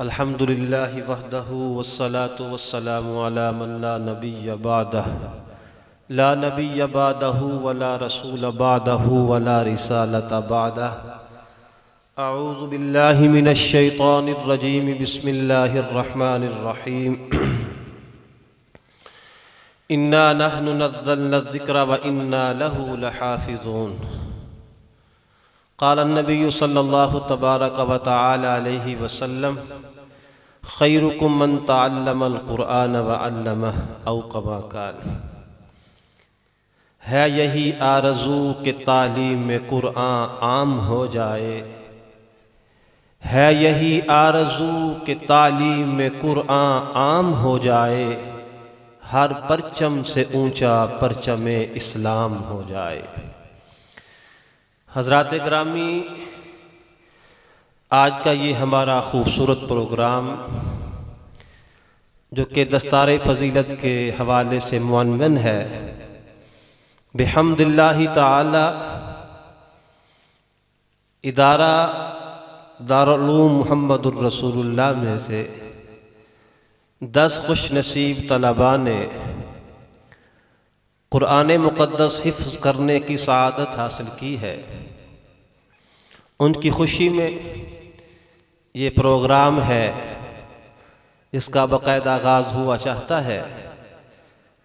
الحمد للہ وحدہ والصلاة والسلام علی من لا نبی بعدہ لا نبی بعدہ ولا رسول بعدہ ولا رسالۃ بعدہ اعوذ باللہ من الشیطان الرجیم بسم اللہ الرحمن الرحیم انا نحن نزلنا الذکر وانا له لحافظون قال النبی صلی اللہ تبارک و تعالی علیہ وسلم خیرکم من تعلم القرآن وعلمہ او کما قال۔ ہے یہی آرزو کہ تعلیم قرآن عام ہو جائے، ہے یہی آرزو کہ تعلیم قرآن عام ہو جائے، ہر پرچم سے اونچا پرچم اسلام ہو جائے۔ حضرات گرامی، آج کا یہ ہمارا خوبصورت پروگرام جو کہ دستار فضیلت کے حوالے سے معنون ہے، بحمد اللہ تعالی ادارہ دارالعلوم محمد الرسول اللہ میں سے 10 خوش نصیب طلباء نے قرآن مقدس حفظ کرنے کی سعادت حاصل کی ہے۔ ان کی خوشی میں یہ پروگرام ہے جس کا باقاعدہ آغاز ہوا چاہتا ہے۔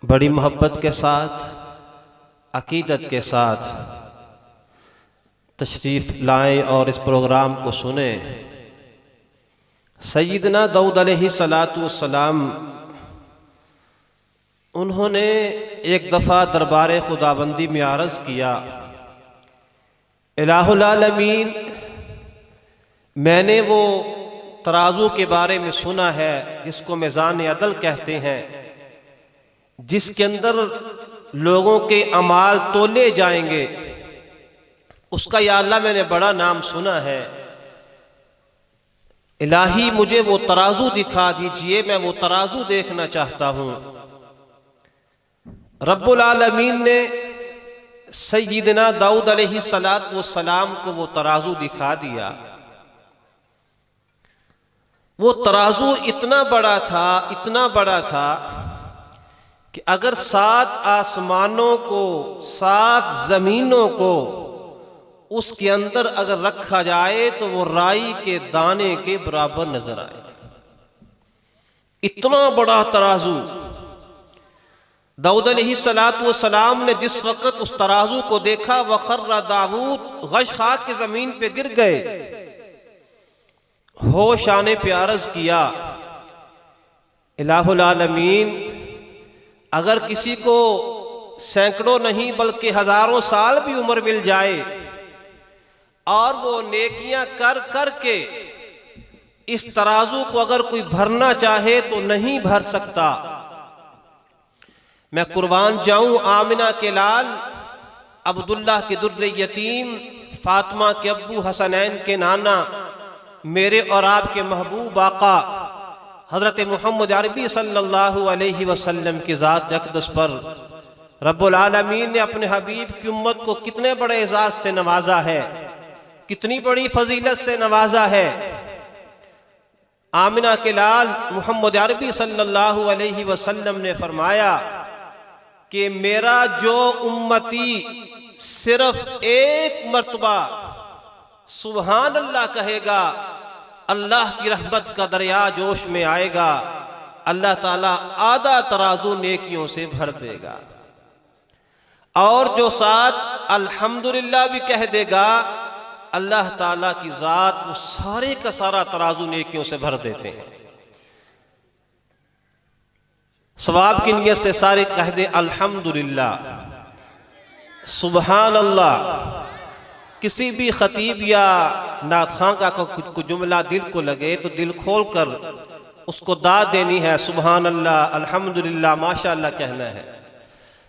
بڑی محبت کے ساتھ، عقیدت کے ساتھ تشریف لائیں اور اس پروگرام کو سنیں۔ سیدنا داؤد علیہ السلام انہوں نے ایک دفعہ دربار خداوندی میں عرض کیا، الہ العالمین، میں نے وہ ترازو کے بارے میں سنا ہے جس کو میزان عدل کہتے ہیں، جس کے اندر لوگوں کے اعمال تولے جائیں گے، اس کا یا اللہ میں نے بڑا نام سنا ہے۔ الہی مجھے وہ ترازو دکھا دیجئے، میں وہ ترازو دیکھنا چاہتا ہوں۔ رب العالمین نے سیدنا داؤد علیہ السلام کو وہ ترازو دکھا دیا۔ وہ ترازو اتنا بڑا تھا کہ اگر 7 آسمانوں کو 7 زمینوں کو اس کے اندر اگر رکھا جائے تو وہ رائی کے دانے کے برابر نظر آئے۔ اتنا بڑا ترازو۔ داؤد علیہ السلام نے جس وقت اس ترازو کو دیکھا، وَخَرَّ داؤد، غش خاک کے زمین پہ گر گئے، ہوش آنے پہ عرض کیا، الہ العالمین، اگر کسی کو سینکڑوں نہیں بلکہ ہزاروں سال بھی عمر مل جائے اور وہ نیکیاں کر کر کے اس ترازو کو اگر کوئی بھرنا چاہے تو نہیں بھر سکتا۔ میں قربان جاؤں آمنہ کے لال، عبداللہ کے در یتیم، فاطمہ کے ابو، حسنین کے نانا، میرے اور آپ کے محبوب آقا حضرت محمد عربی صلی اللہ علیہ وسلم کی ذات اقدس پر رب العالمین نے اپنے حبیب کی امت کو کتنے بڑے اعزاز سے نوازا ہے، کتنی بڑی فضیلت سے نوازا ہے۔ آمنہ کے لال محمد عربی صلی اللہ علیہ وسلم نے فرمایا کہ میرا جو امتی صرف ایک مرتبہ سبحان اللہ کہے گا، اللہ کی رحمت کا دریا جوش میں آئے گا، اللہ تعالیٰ آدھا ترازو نیکیوں سے بھر دے گا۔ اور جو ساتھ الحمدللہ بھی کہہ دے گا، اللہ تعالیٰ کی ذات وہ سارے کا سارا ترازو نیکیوں سے بھر دیتے ہیں۔ ثواب کی نیت سے سارے کہہ دیں الحمدللہ، سبحان اللہ۔ کسی بھی خطیب یا نعت خواں کا کوئی جملہ دل کو لگے تو دل کھول کر اس کو داد دینی ہے، سبحان اللہ، الحمدللہ، ماشاءاللہ کہنا ہے۔